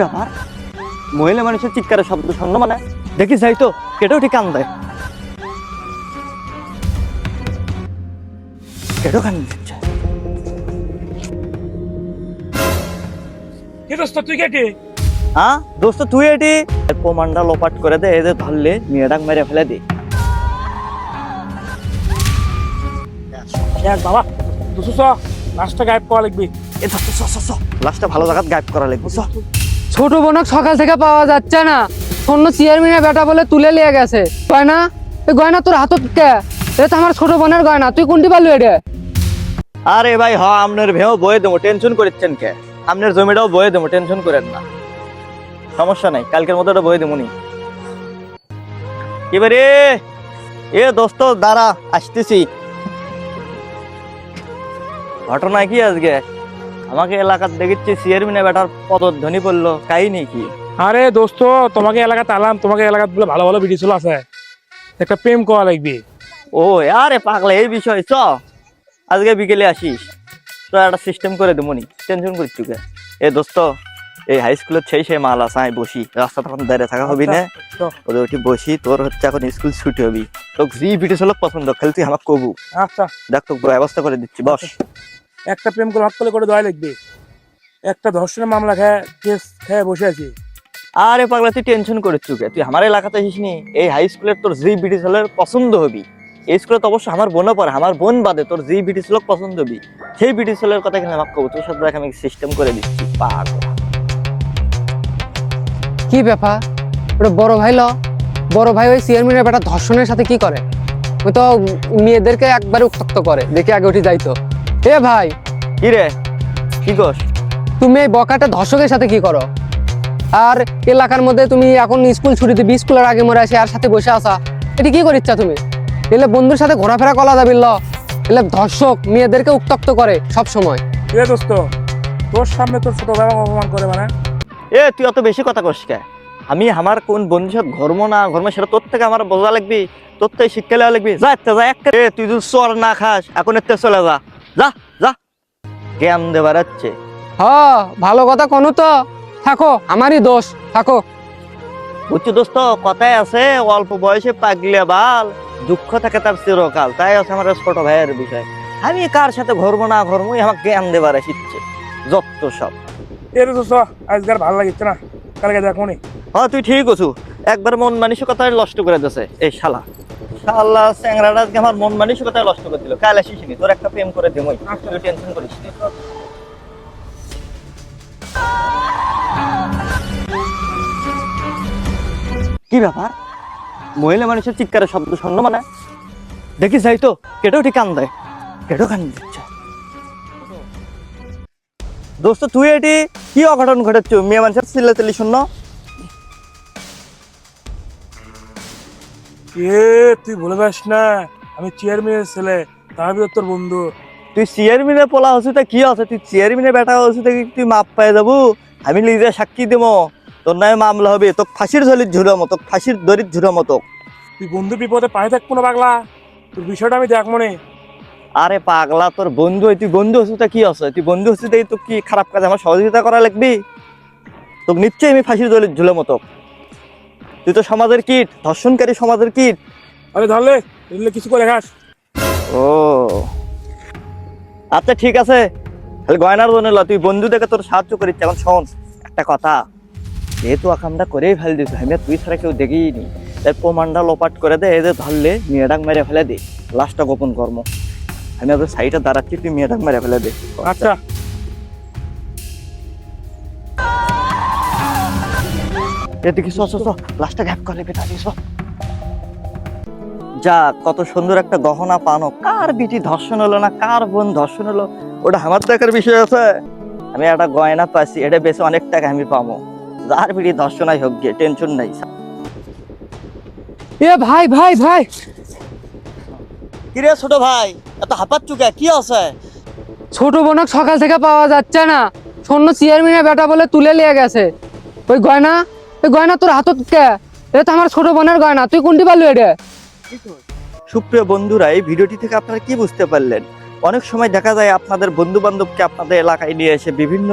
ব্যাপার? মহিলা মানুষের চিৎকারের শব্দ শুনলো মানে দেখি যাই তো কেটেও ঠিক কান দেয়। কেটেও কান দিচ্ছে। তুই কেটে হ্যাঁ দোস্ত তুই এটি প্রমাণটা লোপাট করে দে, এদের ধরলে মেয়েটাকে মেরে ফেলে দে। বাবা দুশো লাশটা গায়েব করা লাগবে। এ ধর লাশটা ভালো জায়গা গায়েব করা লাগবে। ছোট বোনক সকাল থেকে পাওয়া যাচ্ছে না, অন্য চেয়ারম্যানের বেটা বলে তুলে নিয়ে গেছে। গয়না, এই গয়না তোর হাতত কে? এটা তো আমার ছোট বোনের গয়না, তুই কোনটি পারলি এটা? আরে ভাই হ আপনার ভেও বয়ে দেবো, টেনশন করেছেন কে? আপনার জমিটাও বয়ে দেবো, টেনশন করেন না, সমস্যা নাই, কালকের মতো ওটা বয়ে দেবো নি। এবারে এ দোস্ত দাঁড়া আসতেছি। ঘটনা কি আজকে আমাকে এলাকার দেখেছি চেয়ারম্যানের বেটার পদধ্বনি পড়লো, কাহিনী কি? আরে দোস্ত তোমাকে এলাকাতে আলাম, তোমাকে এলাকাত বলে ভালো ভালো ভিডিও ছিল আছে, একটা প্রেম করা লাগবে। ও আরে পাগলা এই বিষয় চ আজকে বিকেলে আসিস, তো একটা সিস্টেম করে দেবো নি, টেনশন করছি কে? এ দোস্ত এই হাই স্কুলের সেই মাল আছে, আমি বসি রাস্তা তখন দাঁড়িয়ে থাকা হবি না, ওদের ওটি বসি, তোর হচ্ছে এখন স্কুল ছুটি হবি, তোকে জি ভিডিও ছিল পছন্দ খালি তুই আমাকে কবু। আচ্ছা দেখ তোকে ব্যবস্থা করে দিচ্ছি, বস। একটা প্রেম করে হাত করে দেওয়া লাগবে, একটা ধর্ষণের মামলা খেয়ে কেস খেয়ে বসে আছি। আরে পাগলা তুই টেনশন করিস কে? তুই আমার এলাকাতে আসিস নি, এই হাই স্কুলের তোর জি ভিডিও ছেলের পছন্দ হবি। এই স্কুলে তো অবশ্য আমার বোনও পড়ে, আমার বোন বাদে তোর জি ভিডিও ছেলে পছন্দ হবি, সেই ভিডিও ছেলের কথা এখানে আমাকে কবু, তোর সাথে দেখ আমি সিস্টেম করে দিচ্ছি। পাগল কি ব্যাপার? ওটা বড় ভাই ল, বড় ভাই ওই চেয়ারম্যানের বেটা ধর্ষণের সাথে কি করে? ওই তো মেয়েদেরকে একবারে উত্তক্ত করে, দেখে আগে উঠে যাইতো। এ ভাই, কি রে কি কস? তুমি এই বকাটা ধর্ষকের সাথে কি করো? আর এলাকার মধ্যে তুমি এখন স্কুল ছুটিতে স্কুলের আগে মরে আসে আর সাথে বসে আসা, এটি কি করিচ্ছা তুমি? এলে বন্ধুর সাথে ঘোরাফেরা করা যাবে ল, এলে ধর্ষক মেয়েদেরকে উত্তক্ত করে সব সময়। এ দোস্ত তোর সামনে তোর ছোট ভাই অপমান করে মানে? এ তুই অত বেশি কথা কস কে? আমি আমার কোন বন্ধুর সাথে ঘর্ম না ঘর্ম সেটা তোর থেকে আমার বোঝা লাগবি, তোর থেকে শিক্ষা লেওয়া লাগবি। যা একটা যা একটা, তুই যদি চর না খাস এখন একটা চলে যা, যা যা, জ্ঞান দেবার হচ্ছে। হ ভালো কথা কোনো তো, থাকো আমারই দোষ, থাকো। বুঝছি দোস্ত, কথায় আছে অল্প বয়সে পাগলে বাল, দুঃখ থাকে তার চিরকাল, তাই আছে আমার ছোট ভাইয়ের বিষয়। আমি কার সাথে ঘর্ম না ঘর্ম আমার জ্ঞান দেবার শিখছে যত সব। এর দোস্ত আজকে আর ভালো লাগিচ্ছে না, কালকে দেখো নি। হ্যাঁ তুই ঠিক আছু, একবার মন মানসিকতায় নষ্ট করে দিয়েছে এই শালা। শালা চ্যাংরাটা আজকে আমার মন মানসিকতায় নষ্ট করে দিল। কাল আসিস নি, তোর একটা প্রেম করে দেবই, তুই টেনশন করিস না। কি ব্যাপার? মহিলা মানুষের চিৎকারের শব্দ শুনলো মানে দেখি যাই তো কেটেও ঠিক কান দেয়, কেটেও কান দিচ্ছে। দোস্ত তুই এটি কি অঘটন ঘটাচ্ছ? মেয়ে মানুষের চিল্লাচিল্লি শুনলো। এ তুই বলে যাস না, আমি চেয়ারম্যানের ছেলে, তার ভিতর তোর বন্ধু। তুই চেয়ারম্যানের পোলা হচ্ছে তা কি আছে? তুই চেয়ারম্যানের বেটা হচ্ছে তুই মাপ পাই যাবো, আমি নিজে সাক্ষী দেবো, তোর নামে মামলা হবে, তোকে ফাঁসির ঝুলির ঝুড়ো মতো, ফাঁসির দড়ির ঝুড়ো মতো। তুই বন্ধু বিপদে পায়ে থাকবো না পাগলা, তোর বিষয়টা আমি দেখ মনে। আরে পাগলা তোর বন্ধু হয়, তুই বন্ধু হচ্ছে তা কি আছে? তুই বন্ধু হচ্ছে তাই তোর কি খারাপ কাজ আমার সহযোগিতা করা লাগবি? তোকে নিশ্চয়ই আমি ফাঁসির দড়ির ঝুলো মতো। তুই তো সমাজের কীট, ধর্ষণকারী সমাজের কীট। আরে ধরলে ধরলে কিছু করে খাস। ও আচ্ছা ঠিক আছে, তাহলে গয়নার জন্য তুই বন্ধু দেখে তোর সাহায্য করিস। এখন শোন একটা কথা, যেহেতু আকামটা করেই ফেল দিস, আমি তুই ছাড়া কেউ দেখেই নি, তাই প্রমাণটা লোপাট করে দে, এদের ধরলে মেয়েটাক মেরে ফেলে দে, লাশটা গোপন কর্ম। আমি ওদের সাইডে দাঁড়াচ্ছি, তুই মেয়েটাক মেরে ফেলে দে। আচ্ছা এদিকে লাশটা গ্যাপ করে বেটা দিস। যা কত সুন্দর একটা গহনা পানো, কার বিটি ধর্ষণ হলো না, কার বোন ধর্ষণ হলো, ওটা আমার দেখার বিষয় আছে। আমি একটা গয়না পাইছি, এটা বেশি অনেক টাকা আমি পাবো, যার বিটি ধর্ষণাই হোক গিয়ে, টেনশন নাই। এ ভাই ভাই ভাই, কিরে ছোট ভাই এত হাঁপাচ্ছু কে? কি আছে? ছোট বোনক সকাল থেকে পাওয়া যাচ্ছে না, অন্য চেয়ারম্যানের বেটা বলে তুলে নিয়ে গেছে। ওই গয়না, ওই গয়না তোর হাতত কে? এটা তো আমার ছোট বোনের গয়না, তুই কোনটি পারলি এটা? সুপ্রিয় বন্ধুরা, এই ভিডিওটি থেকে আপনারা কি বুঝতে পারলেন? অনেক সময় দেখা যায় আপনাদের বন্ধু বান্ধবকে আপনাদের এলাকায় নিয়ে এসে বিভিন্ন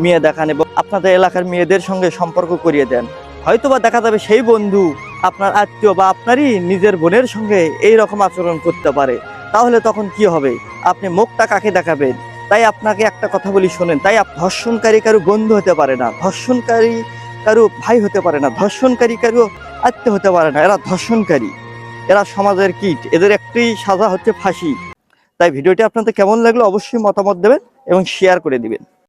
মেয়ে দেখান এবং আপনাদের এলাকার মেয়েদের সঙ্গে সম্পর্ক করিয়ে দেন। হয়তোবা দেখা যাবে সেই বন্ধু আপনার আত্মীয় বা আপনারই নিজের বোনের সঙ্গে এই রকম আচরণ করতে পারে। তাহলে তখন কি হবে? আপনি মুখটা কাকে দেখাবেন? তাই আপনাকে একটা কথা বলি শোনেন, তাই ধর্ষণকারী কারো বন্ধু হতে পারে না, ধর্ষণকারী কারো ভাই হতে পারে না, ধর্ষণকারী কারো আত্মীয় হতে পারে না। এরা ধর্ষণকারী, এরা সমাজের কীট, এদের একটি সাজা হচ্ছে ফাঁসি। তাই ভিডিওটি আপনাদের কেমন লাগলো অবশ্যই মতামত দেবেন এবং শেয়ার করে দিবেন।